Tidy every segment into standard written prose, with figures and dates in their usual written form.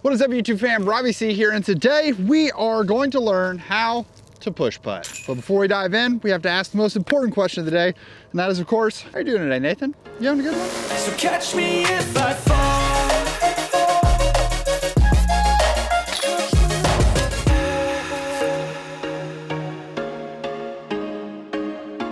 What is up, YouTube fam? Robbie C here, and today we are going to learn how to push putt. But before we dive in, we have to ask the most important question of the day, and that is, of course, how are you doing today, Nathan? You having a good one? So catch me if I fall.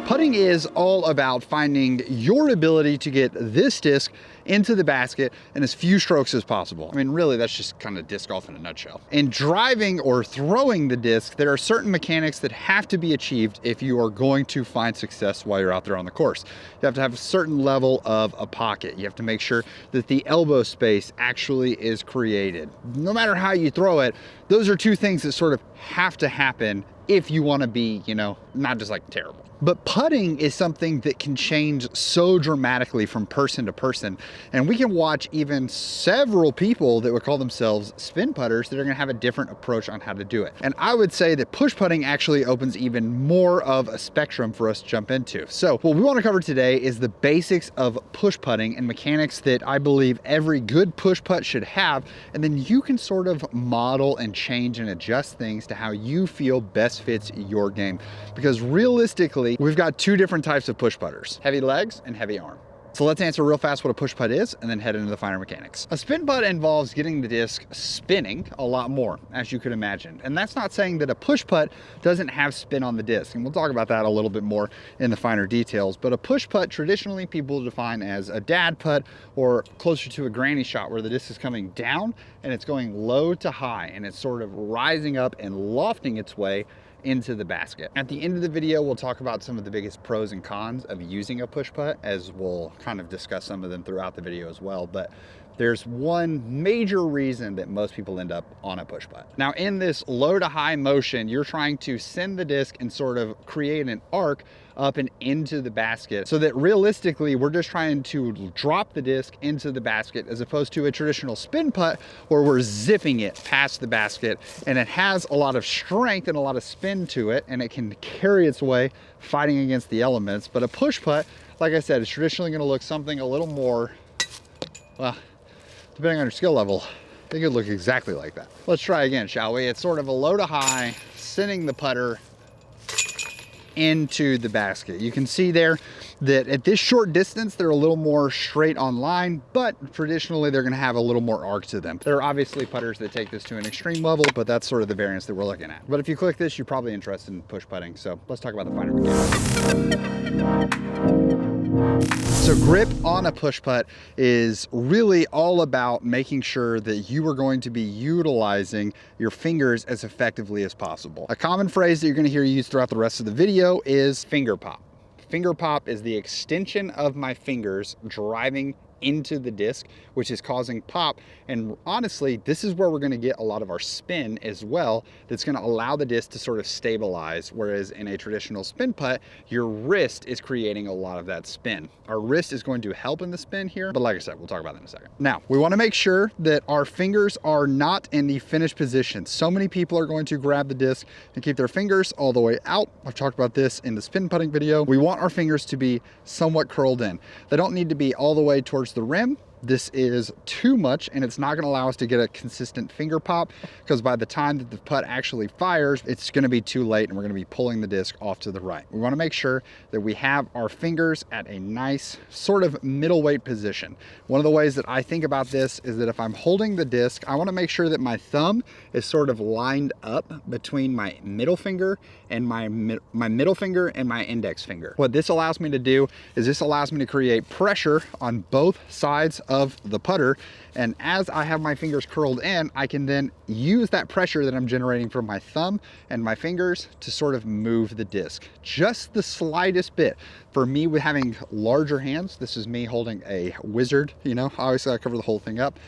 Putting is all about finding your ability to get this disc into the basket in as few strokes as possible. I mean, really, that's just kind of disc golf in a nutshell. In driving or throwing the disc, there are certain mechanics that have to be achieved if you are going to find success while you're out there on the course. You have to have a certain level of a pocket. You have to make sure that the elbow space actually is created. No matter how you throw it, those are two things that sort of have to happen if you want to be, not just like terrible. But putting is something that can change so dramatically from person to person. And we can watch even several people that would call themselves spin putters that are gonna have a different approach on how to do it. And I would say that push putting actually opens even more of a spectrum for us to jump into. So what we wanna cover today is the basics of push putting and mechanics that I believe every good push putt should have. And then you can sort of model and change and adjust things to how you feel best fits your game. Because realistically, we've got two different types of push putters, heavy legs and heavy arm. So let's answer real fast what a push putt is and then head into the finer mechanics. A spin putt involves getting the disc spinning a lot more, as you could imagine. And that's not saying that a push putt doesn't have spin on the disc. And we'll talk about that a little bit more in the finer details. But a push putt, traditionally people define as a dad putt or closer to a granny shot, where the disc is coming down and it's going low to high and it's sort of rising up and lofting its way into the basket. At the end of the video, we'll talk about some of the biggest pros and cons of using a push putt, as we'll kind of discuss some of them throughout the video as well. But there's one major reason that most people end up on a push putt. Now, in this low to high motion, you're trying to send the disc and sort of create an arc up and into the basket, so that realistically we're just trying to drop the disc into the basket, as opposed to a traditional spin putt where we're zipping it past the basket, and it has a lot of strength and a lot of spin to it, and it can carry its way fighting against the elements. But a push putt, like I said, is traditionally going to look something a little more, well, depending on your skill level, it could look exactly like that. Let's try again, shall we? It's sort of a low to high, sending the putter into the basket. You can see there that at this short distance, they're a little more straight on line, but traditionally they're gonna have a little more arc to them. There are obviously putters that take this to an extreme level, but that's sort of the variance that we're looking at. But if you click this, you're probably interested in push putting. So let's talk about the finer mechanics. So grip on a push putt is really all about making sure that you are going to be utilizing your fingers as effectively as possible. A common phrase that you're going to hear used throughout the rest of the video is finger pop. Finger pop is the extension of my fingers driving into the disc, which is causing pop. And honestly, this is where we're going to get a lot of our spin as well. That's going to allow the disc to sort of stabilize. Whereas in a traditional spin putt, your wrist is creating a lot of that spin. Our wrist is going to help in the spin here, but like I said, we'll talk about that in a second. Now, we want to make sure that our fingers are not in the finished position. So many people are going to grab the disc and keep their fingers all the way out. I've talked about this in the spin putting video. We want our fingers to be somewhat curled in. They don't need to be all the way towards the rim. This is too much, and it's not going to allow us to get a consistent finger pop, because by the time that the putt actually fires, it's going to be too late and we're going to be pulling the disc off to the right. We want to make sure that we have our fingers at a nice sort of middleweight position. One of the ways that I think about this is that if I'm holding the disc, I want to make sure that my thumb is sort of lined up between my middle finger and my middle finger and my index finger. What this allows me to do is this allows me to create pressure on both sides of the putter, and as I have my fingers curled in, I can then use that pressure that I'm generating from my thumb and my fingers to sort of move the disc just the slightest bit. For me, with having larger hands, this is me holding a wizard, I always gotta cover the whole thing up.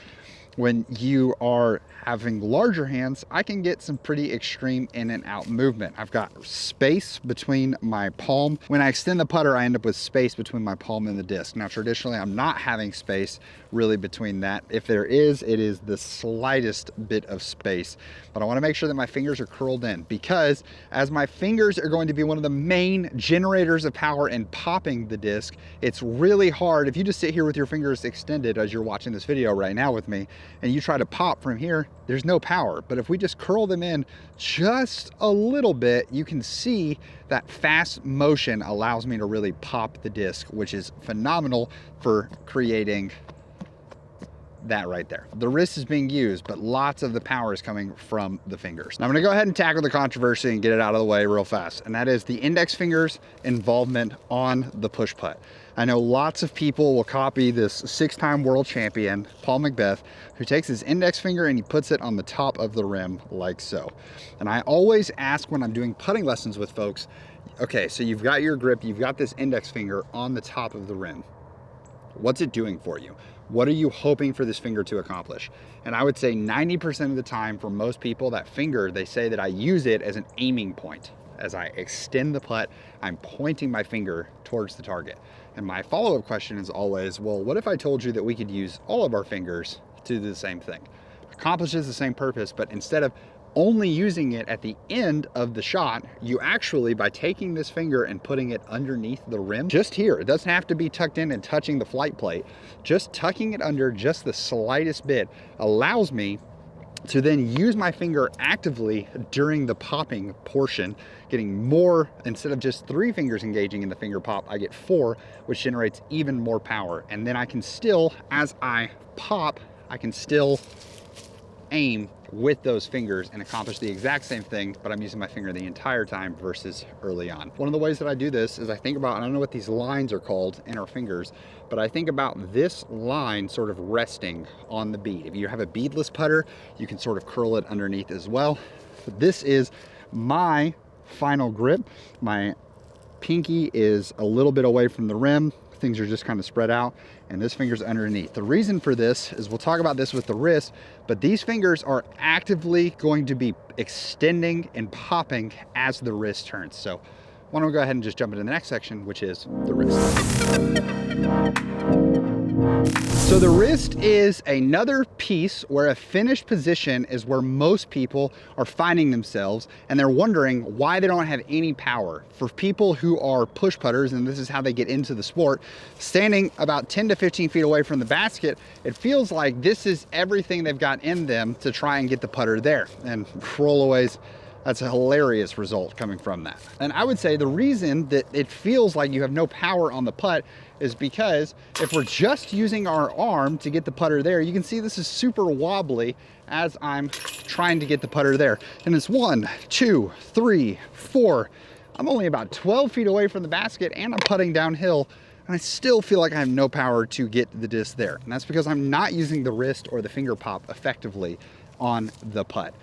When you are having larger hands, I can get some pretty extreme in and out movement. I've got space between my palm. When I extend the putter, I end up with space between my palm and the disc. Now, traditionally, I'm not having space really between that. If there is, it is the slightest bit of space. But I wanna make sure that my fingers are curled in, because as my fingers are going to be one of the main generators of power in popping the disc, it's really hard. If you just sit here with your fingers extended as you're watching this video right now with me, and you try to pop from here, there's no power. But if we just curl them in just a little bit, you can see that fast motion allows me to really pop the disc, which is phenomenal for creating that right there. The wrist is being used, but lots of the power is coming from the fingers. Now I'm gonna go ahead and tackle the controversy and get it out of the way real fast, and that is the index finger's involvement on the push putt. I know lots of people will copy this 6-time world champion, Paul McBeth, who takes his index finger and he puts it on the top of the rim like so. And I always ask when I'm doing putting lessons with folks, okay, so you've got your grip, you've got this index finger on the top of the rim. What's it doing for you? What are you hoping for this finger to accomplish? And I would say 90% of the time for most people, that finger, they say that I use it as an aiming point. As I extend the putt, I'm pointing my finger towards the target. And my follow-up question is always, well, what if I told you that we could use all of our fingers to do the same thing? Accomplishes the same purpose, but instead of only using it at the end of the shot, you actually, by taking this finger and putting it underneath the rim, just here, it doesn't have to be tucked in and touching the flight plate, just tucking it under just the slightest bit allows me to then use my finger actively during the popping portion, getting more, instead of just 3 fingers engaging in the finger pop, I get 4, which generates even more power. And then I can still, as I pop, I can still aim with those fingers and accomplish the exact same thing, but I'm using my finger the entire time versus early on. One of the ways that I do this is I think about, I don't know what these lines are called in our fingers, but I think about this line sort of resting on the bead. If you have a beadless putter, you can sort of curl it underneath as well. But this is my final grip. My pinky is a little bit away from the rim. Things are just kind of spread out, and this finger's underneath. The reason for this is, we'll talk about this with the wrist, but these fingers are actively going to be extending and popping as the wrist turns. So why don't we go ahead and just jump into the next section, which is the wrist. So the wrist is another piece where a finished position is where most people are finding themselves, and they're wondering why they don't have any power. For people who are push putters, and this is how they get into the sport, standing about 10 to 15 feet away from the basket, it feels like this is everything they've got in them to try and get the putter there. And rollaways, that's a hilarious result coming from that. And I would say the reason that it feels like you have no power on the putt is because if we're just using our arm to get the putter there, you can see this is super wobbly as I'm trying to get the putter there. And it's 1, 2, 3, 4. I'm only about 12 feet away from the basket, and I'm putting downhill, and I still feel like I have no power to get the disc there. And that's because I'm not using the wrist or the finger pop effectively on the putt.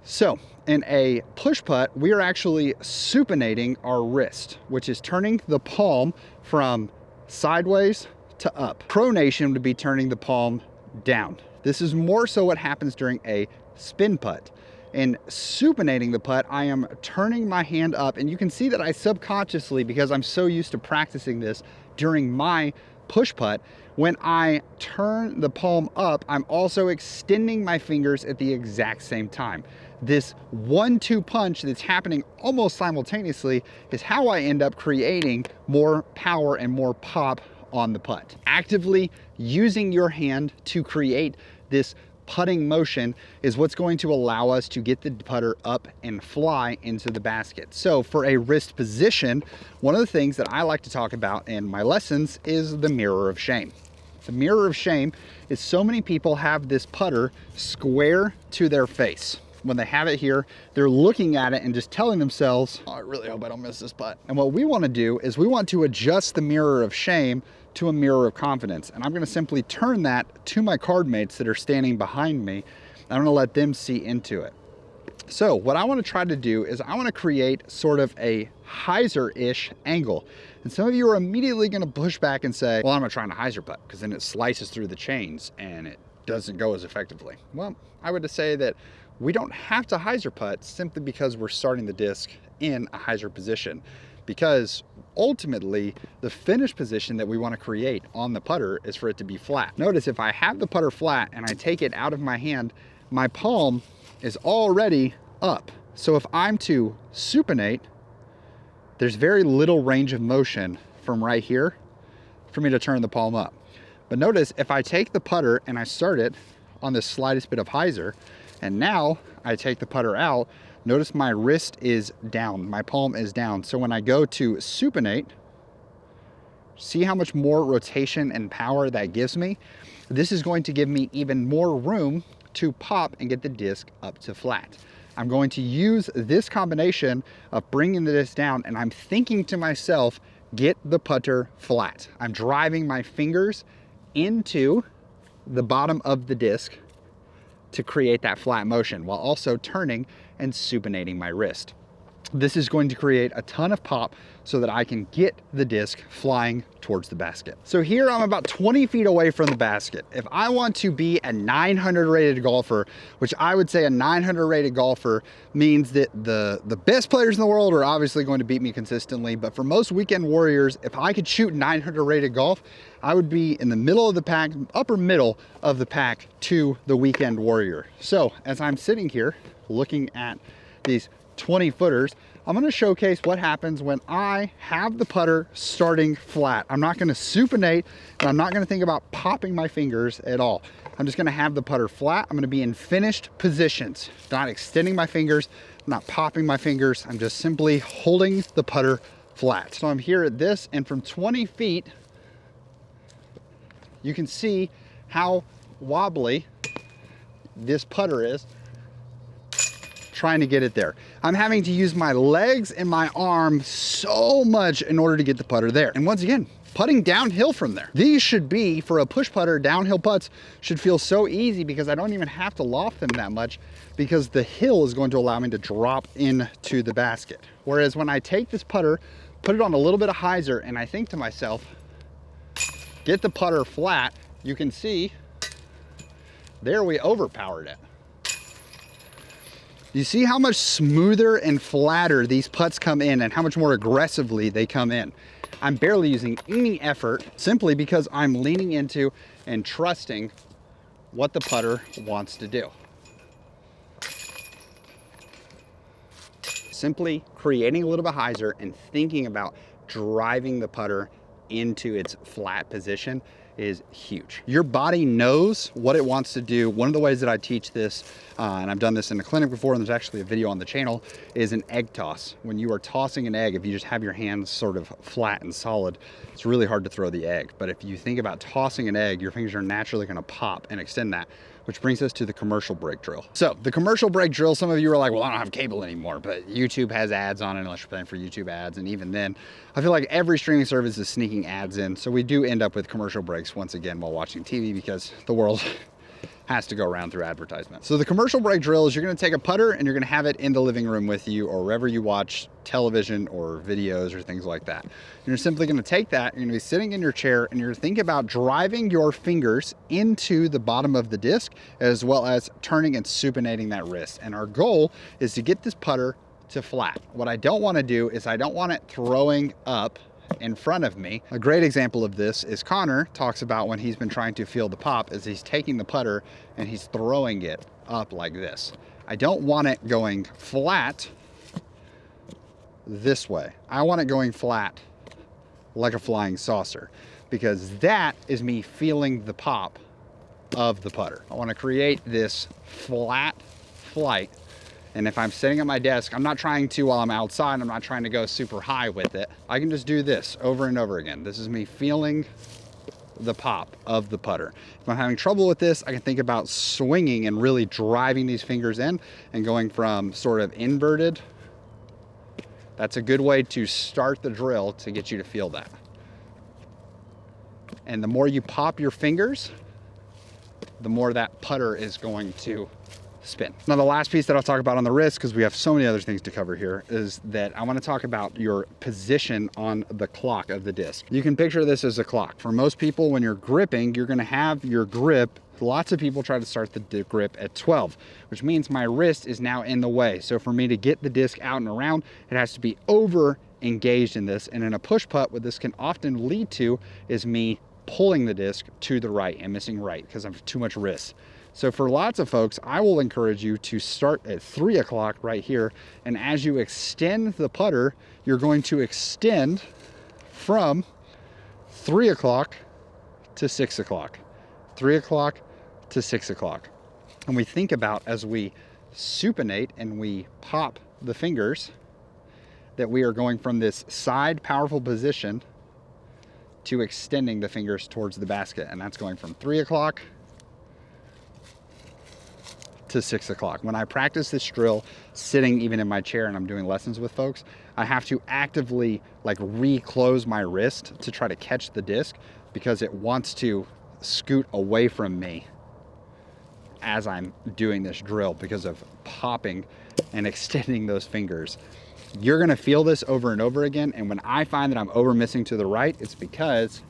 So in a push putt, we are actually supinating our wrist, which is turning the palm from sideways to up. Pronation would be turning the palm down. This is more so what happens during a spin putt. In supinating the putt, I am turning my hand up, and you can see that I subconsciously, because I'm so used to practicing this during my push putt, when I turn the palm up, I'm also extending my fingers at the exact same time. This 1-2 punch that's happening almost simultaneously is how I end up creating more power and more pop on the putt. Actively using your hand to create this putting motion is what's going to allow us to get the putter up and fly into the basket. So for a wrist position, one of the things that I like to talk about in my lessons is the mirror of shame. The mirror of shame is so many people have this putter square to their face. When they have it here, they're looking at it and just telling themselves, oh, I really hope I don't miss this putt. And what we want to do is we want to adjust the mirror of shame to a mirror of confidence. And I'm going to simply turn that to my card mates that are standing behind me. I'm going to let them see into it. So what I want to try to do is I want to create sort of a hyzer-ish angle. And some of you are immediately going to push back and say, well, I'm not trying to hyzer putt because then it slices through the chains and it doesn't go as effectively. Well, I would say that we don't have to hyzer putt simply because we're starting the disc in a hyzer position, because ultimately the finish position that we want to create on the putter is for it to be flat. Notice if I have the putter flat and I take it out of my hand, my palm is already up. So if I'm to supinate, there's very little range of motion from right here for me to turn the palm up. But notice if I take the putter and I start it on the slightest bit of hyzer. And now I take the putter out. Notice my wrist is down, my palm is down. So when I go to supinate, see how much more rotation and power that gives me? This is going to give me even more room to pop and get the disc up to flat. I'm going to use this combination of bringing the disc down, and I'm thinking to myself, get the putter flat. I'm driving my fingers into the bottom of the disc to create that flat motion while also turning and supinating my wrist. This is going to create a ton of pop so that I can get the disc flying towards the basket. So here I'm about 20 feet away from the basket. If I want to be a 900 rated golfer, which I would say a 900 rated golfer means that the best players in the world are obviously going to beat me consistently, but for most weekend warriors, if I could shoot 900 rated golf, I would be in the middle of the pack, upper middle of the pack to the weekend warrior. So as I'm sitting here looking at these 20 footers, I'm going to showcase what happens when I have the putter starting flat. I'm not going to supinate, and I'm not going to think about popping my fingers at all. I'm just going to have the putter flat. I'm going to be in finished positions, not extending my fingers, not popping my fingers. I'm just simply holding the putter flat. So I'm here at this, and from 20 feet, you can see how wobbly this putter is trying to get it there. I'm having to use my legs and my arm so much in order to get the putter there. And once again, putting downhill from there. These should be, for a push putter, downhill putts should feel so easy because I don't even have to loft them that much because the hill is going to allow me to drop into the basket. Whereas when I take this putter, put it on a little bit of hyzer, and I think to myself, get the putter flat, you can see there we overpowered it. You see how much smoother and flatter these putts come in and how much more aggressively they come in. I'm barely using any effort simply because I'm leaning into and trusting what the putter wants to do. Simply creating a little bit of hyzer and thinking about driving the putter into its flat position is huge. Your body knows what it wants to do. One of the ways that I teach this, and I've done this in the clinic before, and there's actually a video on the channel, is an egg toss. When you are tossing an egg, if you just have your hands sort of flat and solid, it's really hard to throw the egg. But if you think about tossing an egg, your fingers are naturally gonna pop and extend that, which brings us to the commercial break drill. So the commercial break drill, some of you are like, well, I don't have cable anymore, but YouTube has ads on it unless you're paying for YouTube ads. And even then, I feel like every streaming service is sneaking ads in. So we do end up with commercial breaks once again while watching TV because the world has to go around through advertisement. So the commercial break drill is you're gonna take a putter and you're gonna have it in the living room with you or wherever you watch television or videos or things like that. You're simply gonna take that, you're gonna be sitting in your chair and you're thinking about driving your fingers into the bottom of the disc as well as turning and supinating that wrist. And our goal is to get this putter to flat. What I don't wanna do is I don't want it throwing up in front of me. A great example of this is Connor talks about when he's been trying to feel the pop is he's taking the putter and he's throwing it up like this. I don't want it going flat this way. I want it going flat like a flying saucer because that is me feeling the pop of the putter. I want to create this flat flight. And if I'm sitting at my desk, I'm not trying to, while I'm outside, I'm not trying to go super high with it. I can just do this over and over again. This is me feeling the pop of the putter. If I'm having trouble with this, I can think about swinging and really driving these fingers in and going from sort of inverted. That's a good way to start the drill to get you to feel that. And the more you pop your fingers, the more that putter is going to spin. Now the last piece that I'll talk about on the wrist, because we have so many other things to cover here, is that I want to talk about your position on the clock of the disc. You can picture this as a clock. For most people, when you're gripping, you're going to have your grip. Lots of people try to start the grip at 12, which means my wrist is now in the way. So for me to get the disc out and around, it has to be over engaged in this. And in a push putt, what this can often lead to is me pulling the disc to the right and missing right because I have too much wrist. So for lots of folks, I will encourage you to start at 3 o'clock right here. And as you extend the putter, you're going to extend from 3 o'clock to 6 o'clock, 3 o'clock to 6 o'clock. And we think about as we supinate and we pop the fingers that we are going from this side powerful position to extending the fingers towards the basket. And that's going from 3 o'clock to 6 o'clock. When I practice this drill sitting even in my chair and I'm doing lessons with folks, I have to actively like reclose my wrist to try to catch the disc because it wants to scoot away from me as I'm doing this drill because of popping and extending those fingers. You're gonna feel this over and over again, and when I find that I'm over missing to the right, it's because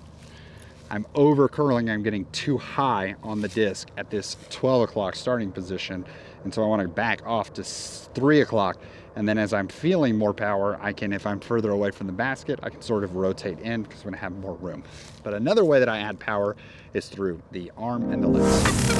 I'm over curling, I'm getting too high on the disc at this 12 o'clock starting position. And so I want to back off to 3 o'clock. And then as I'm feeling more power, I can, if I'm further away from the basket, I can sort of rotate in because I'm going to have more room. But another way that I add power is through the arm and the legs.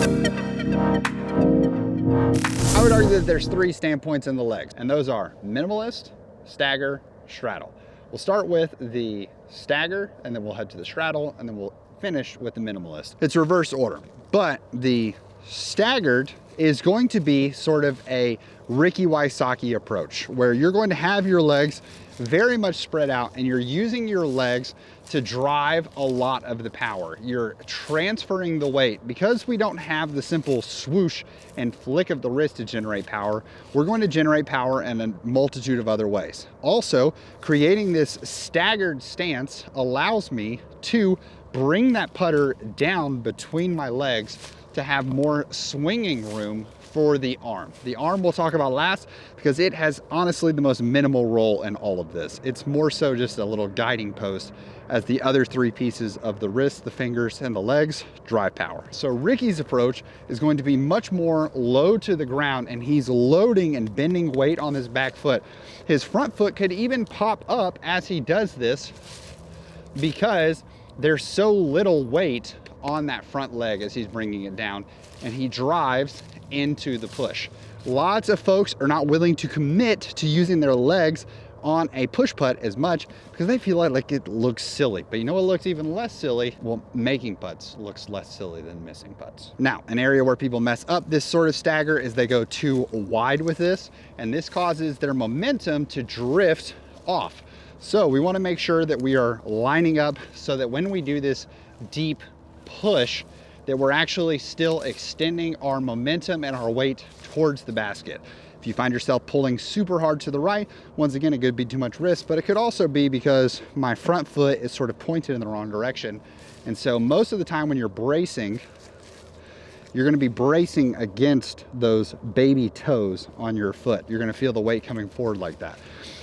I would argue that there's 3 standpoints in the legs, and those are minimalist, stagger, straddle. We'll start with the stagger, and then we'll head to the straddle, and then we'll finish with the minimalist. It's reverse order, but the staggered is going to be sort of a Ricky Wysocki approach, where you're going to have your legs very much spread out, and you're using your legs to drive a lot of the power. You're transferring the weight. Because we don't have the simple swoosh and flick of the wrist to generate power, we're going to generate power in a multitude of other ways. Also, creating this staggered stance allows me to bring that putter down between my legs to have more swinging room for the arm. The arm we'll talk about last because it has honestly the most minimal role in all of this. It's more so just a little guiding post as the other 3 pieces of the wrist, the fingers, and the legs drive power. So Ricky's approach is going to be much more low to the ground, and he's loading and bending weight on his back foot. His front foot could even pop up as he does this because there's so little weight on that front leg as he's bringing it down, and he drives into the push. Lots of folks are not willing to commit to using their legs on a push putt as much because they feel like it looks silly. But you know what looks even less silly? Well, making putts looks less silly than missing putts. Now, an area where people mess up this sort of stagger is they go too wide with this, and this causes their momentum to drift off. So we want to make sure that we are lining up so that when we do this deep push, that we're actually still extending our momentum and our weight towards the basket. If you find yourself pulling super hard to the right, once again, it could be too much risk, but it could also be because my front foot is sort of pointed in the wrong direction. And so most of the time when you're bracing, you're going to be bracing against those baby toes on your foot. You're going to feel the weight coming forward like that.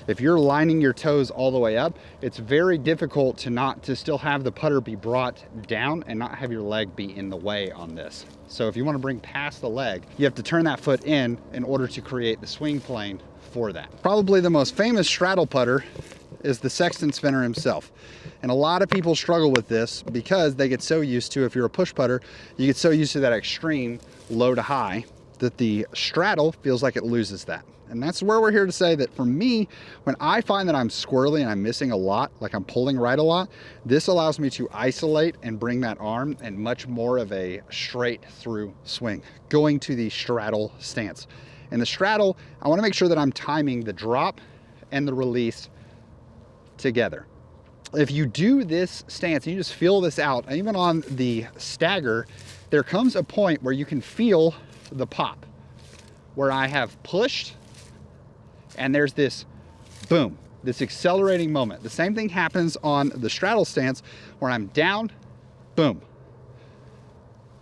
If you're lining your toes all the way up, it's very difficult to still have the putter be brought down and not have your leg be in the way on this. So if you want to bring past the leg, you have to turn that foot in order to create the swing plane for that. Probably the most famous straddle putter is the Sexton spinner himself. And a lot of people struggle with this because they get so used to, if you're a push putter, you get so used to that extreme low to high that the straddle feels like it loses that. And that's where we're here to say that for me, when I find that I'm squirrely and I'm missing a lot, like I'm pulling right a lot, this allows me to isolate and bring that arm in much more of a straight through swing, going to the straddle stance. In the straddle, I want to make sure that I'm timing the drop and the release together. If you do this stance and you just feel this out, even on the stagger, there comes a point where you can feel the pop, where I have pushed and there's this boom, this accelerating moment. The same thing happens on the straddle stance where I'm down, boom,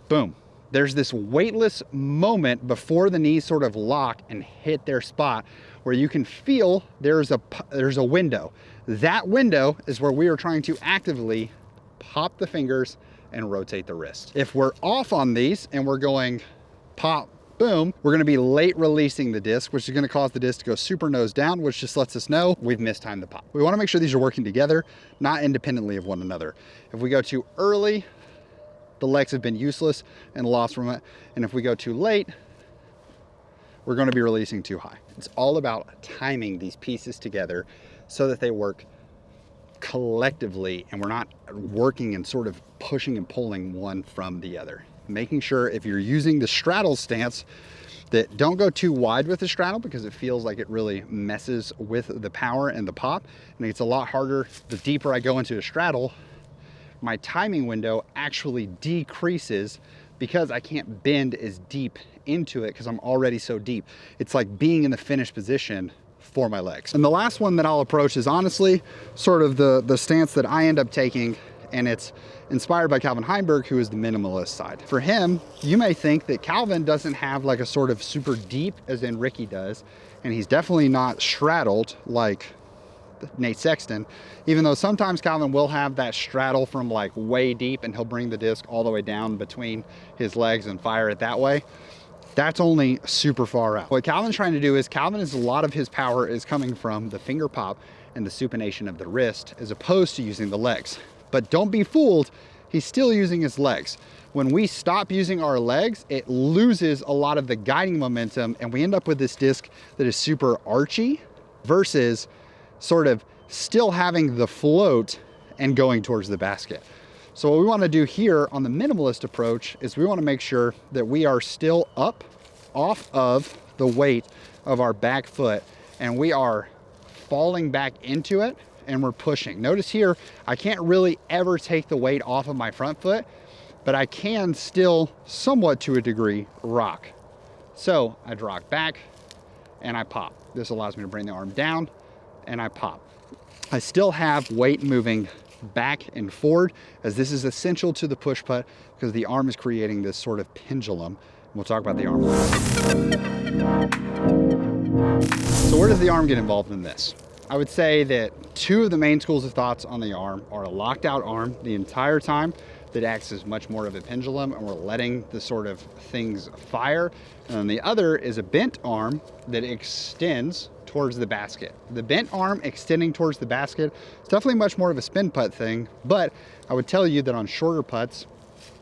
boom. There's this weightless moment before the knees sort of lock and hit their spot where you can feel there's a window. That window is where we are trying to actively pop the fingers and rotate the wrist. If we're off on these and we're going pop, boom, we're gonna be late releasing the disc, which is gonna cause the disc to go super nose down, which just lets us know we've mistimed the pop. We wanna make sure these are working together, not independently of one another. If we go too early, the legs have been useless and lost from it. And if we go too late, we're gonna be releasing too high. It's all about timing these pieces together so that they work collectively and we're not working and sort of pushing and pulling one from the other. making sure if you're using the straddle stance that don't go too wide with the straddle, because it feels like it really messes with the power and the pop. And it's a lot harder. The deeper I go into a straddle, my timing window actually decreases because I can't bend as deep into it because I'm already so deep. It's like being in the finished position for my legs. And the last one that I'll approach is honestly sort of the stance that I end up taking, and it's inspired by Calvin Heimberg, who is the minimalist side. For him, you may think that Calvin doesn't have like a sort of super deep as in Ricky does, and he's definitely not straddled like Nate Sexton, even though sometimes Calvin will have that straddle from like way deep and he'll bring the disc all the way down between his legs and fire it that way. That's only super far out. What Calvin's trying to do is a lot of his power is coming from the finger pop and the supination of the wrist as opposed to using the legs. But don't be fooled, he's still using his legs. When we stop using our legs, it loses a lot of the guiding momentum and we end up with this disc that is super archy versus sort of still having the float and going towards the basket. So what we want to do here on the minimalist approach is we want to make sure that we are still up off of the weight of our back foot and we are falling back into it and we're pushing. Notice here, I can't really ever take the weight off of my front foot, but I can still somewhat to a degree rock. So I rock back and I pop. This allows me to bring the arm down and I pop. I still have weight moving back and forward as this is essential to the push putt because the arm is creating this sort of pendulum. We'll talk about the arm later. So where does the arm get involved in this? I would say that two of the main schools of thoughts on the arm are a locked out arm the entire time that acts as much more of a pendulum and we're letting the sort of things fire. And then the other is a bent arm that extends towards the basket. The bent arm extending towards the basket is definitely much more of a spin putt thing, but I would tell you that on shorter putts,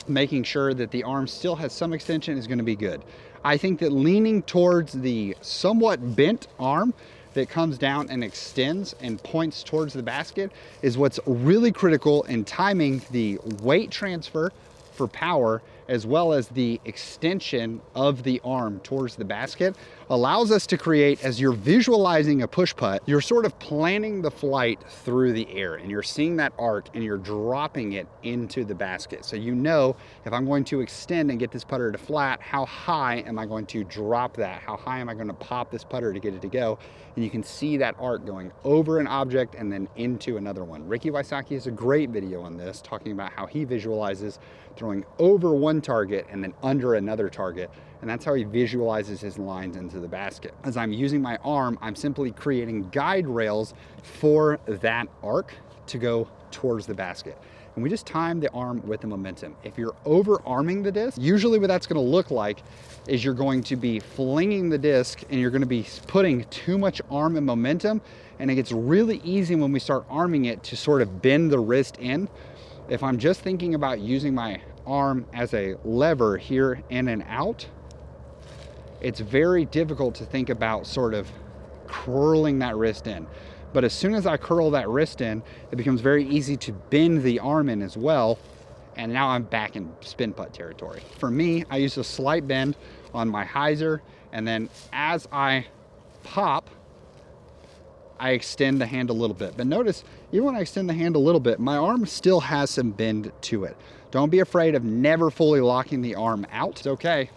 making sure that the arm still has some extension is going to be good. I think that leaning towards the somewhat bent arm that comes down and extends and points towards the basket is what's really critical in timing the weight transfer for power as well as the extension of the arm towards the basket allows us to create, as you're visualizing a push putt, you're sort of planning the flight through the air and you're seeing that arc and you're dropping it into the basket. So you know, if I'm going to extend and get this putter to flat, how high am I going to drop that? How high am I going to pop this putter to get it to go? And you can see that arc going over an object and then into another one. Ricky Wysocki has a great video on this, talking about how he visualizes throwing over one target and then under another target. And that's how he visualizes his lines into the basket. As I'm using my arm, I'm simply creating guide rails for that arc to go towards the basket. And we just time the arm with the momentum. If you're over arming the disc, usually what that's gonna look like is you're going to be flinging the disc and you're gonna be putting too much arm and momentum, and it gets really easy when we start arming it to sort of bend the wrist in. If I'm just thinking about using my arm as a lever here in and out, it's very difficult to think about sort of curling that wrist in. But as soon as I curl that wrist in, it becomes very easy to bend the arm in as well. And now I'm back in spin putt territory. For me, I use a slight bend on my hyzer, and then as I pop, I extend the hand a little bit. But notice, even when I extend the hand a little bit, my arm still has some bend to it. Don't be afraid of never fully locking the arm out. It's okay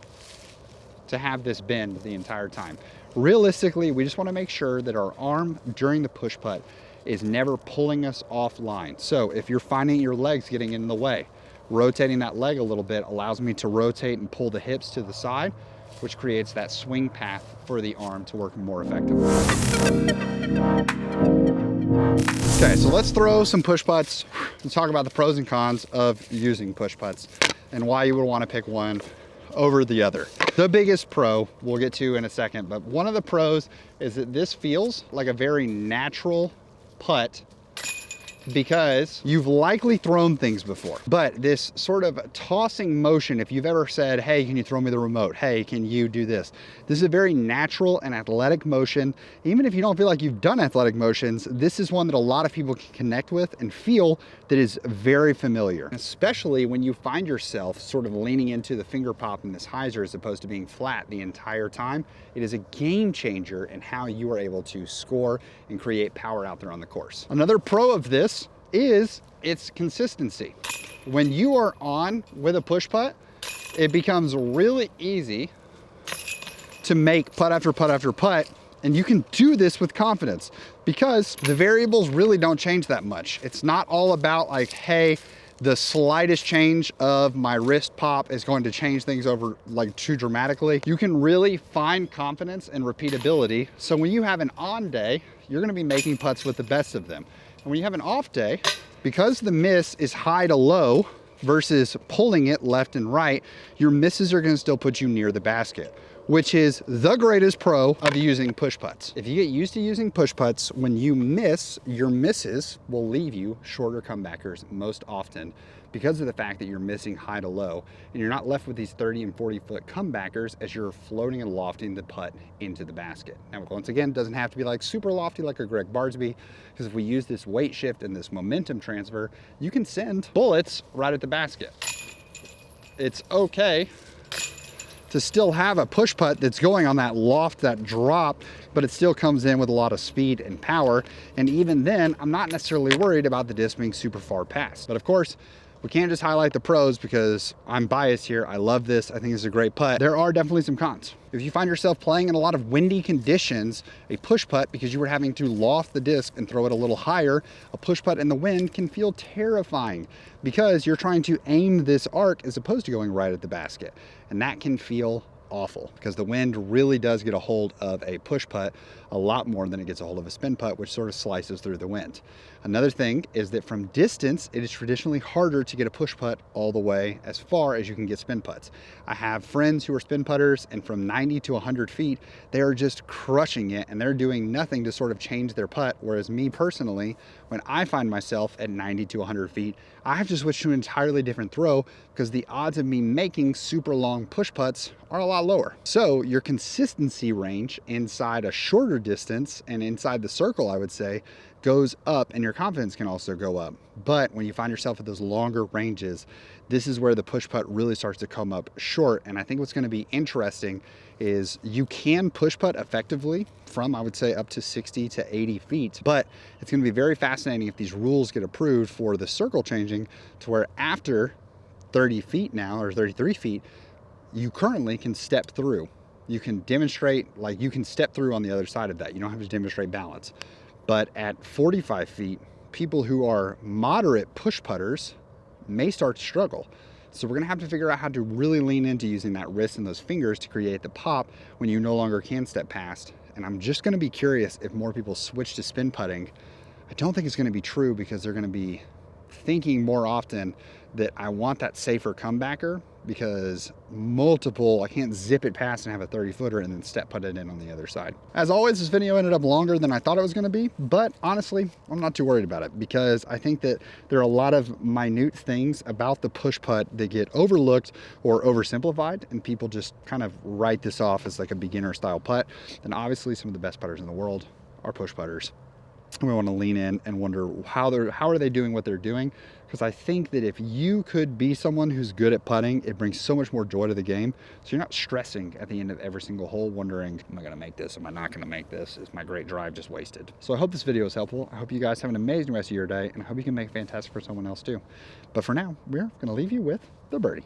to have this bend the entire time. Realistically, we just want to make sure that our arm during the push putt is never pulling us offline. So if you're finding your legs getting in the way, rotating that leg a little bit allows me to rotate and pull the hips to the side, which creates that swing path for the arm to work more effectively. Okay, so let's throw some push putts and talk about the pros and cons of using push putts and why you would want to pick one over the other. The biggest pro we'll get to in a second, but one of the pros is that this feels like a very natural putt because you've likely thrown things before. But this sort of tossing motion, if you've ever said, hey, can you throw me the remote? Hey, can you do this? This is a very natural and athletic motion. Even if you don't feel like you've done athletic motions, this is one that a lot of people can connect with and feel that is very familiar, especially when you find yourself sort of leaning into the finger pop in this hyzer as opposed to being flat the entire time. It is a game changer in how you are able to score and create power out there on the course. Another pro of this is its consistency. When you are on with a push putt, it becomes really easy to make putt after putt after putt. And you can do this with confidence because the variables really don't change that much. It's not all about like, hey, the slightest change of my wrist pop is going to change things over like too dramatically. You can really find confidence and repeatability. So when you have an on day, you're gonna be making putts with the best of them. And when you have an off day, because the miss is high to low versus pulling it left and right, your misses are gonna still put you near the basket, which is the greatest pro of using push putts. If you get used to using push putts, when you miss, your misses will leave you shorter comebackers most often because of the fact that you're missing high to low and you're not left with these 30 and 40 foot comebackers as you're floating and lofting the putt into the basket. Now, once again, it doesn't have to be like super lofty like a Greg Barsby, because if we use this weight shift and this momentum transfer, you can send bullets right at the basket. It's okay to still have a push putt that's going on that loft, that drop, but it still comes in with a lot of speed and power. And even then, I'm not necessarily worried about the disc being super far past. But of course, we can't just highlight the pros because I'm biased here. I love this. I think it's a great putt. There are definitely some cons. If you find yourself playing in a lot of windy conditions, a push putt, because you were having to loft the disc and throw it a little higher, a push putt in the wind can feel terrifying because you're trying to aim this arc as opposed to going right at the basket. And that can feel awful because the wind really does get a hold of a push putt a lot more than it gets a hold of a spin putt, which sort of slices through the wind. Another thing is that from distance, it is traditionally harder to get a push putt all the way as far as you can get spin putts. I have friends who are spin putters, and from 90 to 100 feet, they are just crushing it and they're doing nothing to sort of change their putt. Whereas me personally, when I find myself at 90 to 100 feet, I have to switch to an entirely different throw because the odds of me making super long push putts are a lot lower. So your consistency range inside a shorter distance and inside the circle, I would say, goes up, and your confidence can also go up. But when you find yourself at those longer ranges, this is where the push putt really starts to come up short. And I think what's going to be interesting is you can push putt effectively from, I would say, up to 60 to 80 feet. But it's going to be very fascinating if these rules get approved for the circle changing to where after 30 feet now, or 33 feet, you currently can step through. You can demonstrate, like you can step through on the other side of that. You don't have to demonstrate balance. But at 45 feet, people who are moderate push putters may start to struggle. So we're gonna have to figure out how to really lean into using that wrist and those fingers to create the pop when you no longer can step past. And I'm just gonna be curious if more people switch to spin putting. I don't think it's gonna be true because they're gonna be thinking more often that I want that safer comebacker because I can't zip it past and have a 30 footer and then step put it in on the other side. As always, this video ended up longer than I thought it was gonna be, but honestly, I'm not too worried about it because I think that there are a lot of minute things about the push putt that get overlooked or oversimplified, and people just kind of write this off as like a beginner style putt. And obviously some of the best putters in the world are push putters. We want to lean in and wonder how are they doing what they're doing, because I think that if you could be someone who's good at putting, it brings so much more joy to the game. So you're not stressing at the end of every single hole wondering, am I going to make this? Am I not going to make this? Is my great drive just wasted? So I hope this video is helpful. I hope you guys have an amazing rest of your day, and I hope you can make it fantastic for someone else too. But for now, we're going to leave you with the birdie.